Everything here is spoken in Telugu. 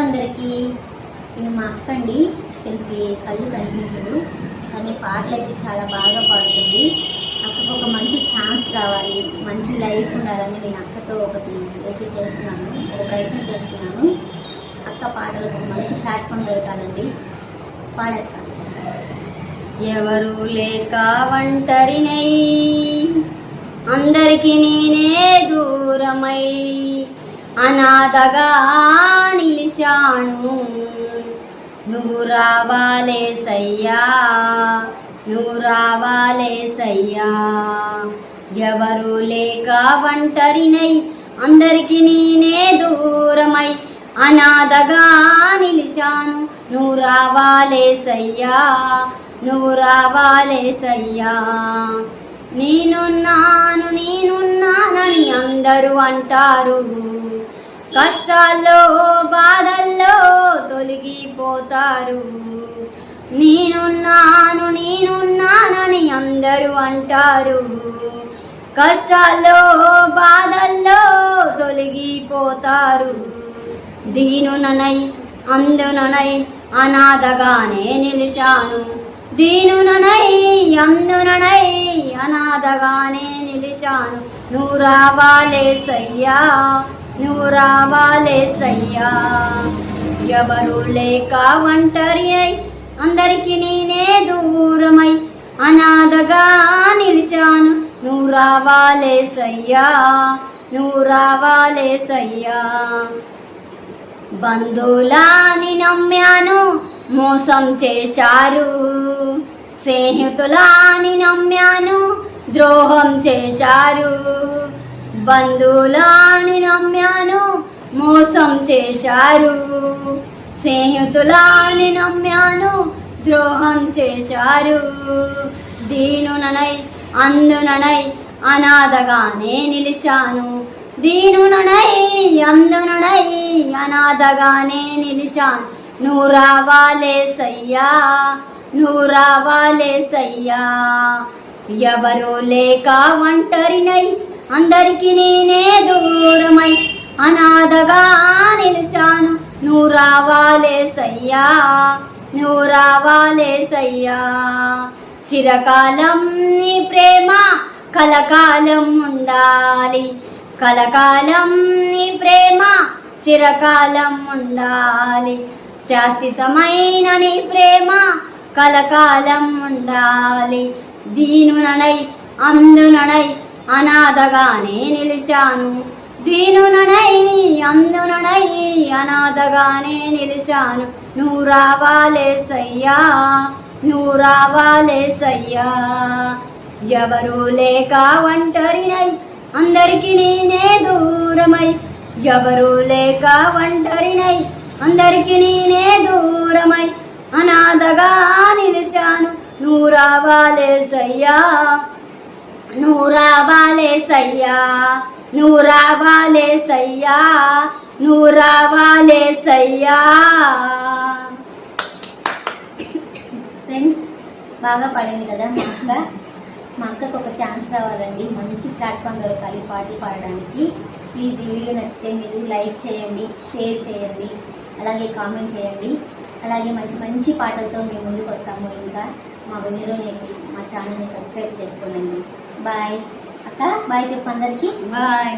అందరికీ. నేను మా అక్క అండి. తనకి కళ్ళు కనిపించదు, కానీ పాటలు అయితే చాలా బాగా పాడుతుంది. అక్కకు ఒక మంచి ఛాన్స్ రావాలి, మంచి లైఫ్ ఉండాలని నేను అక్కతో ఒకటి చేస్తున్నాను, ఒక ప్రయత్నం చేస్తున్నాను. అక్క పాటలకు ఒక మంచి ప్లాట్ఫామ్ దొరకాలండి. పాడక్క. ఎవరు లేక ఒంటరినై, అందరికి నేనే దూరమై, అనాథగా నిలిచాను. నువ్వు రావాలే సయ్యా, నువ్వు రావాలే సయ్యా. ఎవరు లేక ఒంటరినై, అందరికి నేనే దూరమై, అనాథగా నిలిచాను. నువ్వు రావాలే సయ్యా, నువ్వు రావాలే సయ్యా. నేనున్నాను నేనున్నానని అందరూ అంటారు, కష్టాల్లో బాధల్లో తొలగిపోతారు. నేనున్నాను నేనున్నానని అందరూ అంటారు, కష్టాల్లో బాధల్లో తొలగిపోతారు. దీనుననై అందుననై అనాథగానే నిలిచాను. దీనుననై అందుననై అనాథగానే నిలిచాను. నువ్వు రావాలే సయ్యా, నువ్వు రావాలే సయ్యా. ఎవరు లేక ఒంటరినై, అందరికి నేనే దూరమై, అనాథగా నిలిచాను. నువ్వు రావాలే సయ్యా, నువ్వు రావాలే సయ్యా. బంధువులని నమ్మాను, మోసం చేశారు. స్నేహితులని నమ్మాను, ద్రోహం చేశారు. బంధువులని నమ్మాను, మోసం చేశారు. స్నేహితులని నమ్మాను, ద్రోహం చేశారు. దీనుననై అందుననై అనాథగానే నిలిచాను. దీనుననై అందుననై అనాథగానే నిలిచాను. నువ్వు రావాలే సయ్యా, నువ్వు రావాలే సయ్యా. ఎవరు లేక ఒంటరినై, అందరికి నేనే దూరమై, అనాథగా నిలిచాను. నువ్వు రావాలే సయ్యా, నువ్వు రావాలే సయ్యా. చిరకాలం నీ ప్రేమ కలకాలం ఉండాలి, కలకాలం నీ ప్రేమ చిరకాలం ఉండాలి. శాశ్వతమైన నీ ప్రేమ కలకాలం ఉండాలి. దీనుననై అందుననై అనాథగానే నిలిచాను. దీనుననై అందుననై అనాథగానే నిలిచాను. నువ్వు రావాలే సయ్యా, నువ్వు రావాలే సయ్యా. ఎవరు లేక ఒంటరినై, అందరికి నేనే దూరమై, ఎవరు లేక ఒంటరినై, అందరికి నేనే దూరమై, అనాథగా నిలిచాను. నువ్వు రావాలే సయ్యా, నువ్వు రావాలే సయ్యా, నువ్వు రావాలే సయ్యా, నువ్వు రావాలే సయ్యా. ఫ్రెండ్స్, బాగా పడింది కదా మా అక్క. మా అక్కకు ఒక ఛాన్స్ రావాలండి, మంచి ప్లాట్ఫామ్ దొరకాలి పాటలు పాడడానికి. ప్లీజ్ ఈ వీడియో నచ్చితే మీరు లైక్ చేయండి, షేర్ చేయండి, అలాగే కామెంట్ చేయండి. అలాగే మంచి మంచి పాటలతో మేము ముందుకు వస్తాము. ఇంకా మా వీడియోని మా ఛానల్ని సబ్స్క్రైబ్ చేసుకోండి. బాయ్ అక్క, బాయ్ చెప్పు అందరికీ. బాయ్.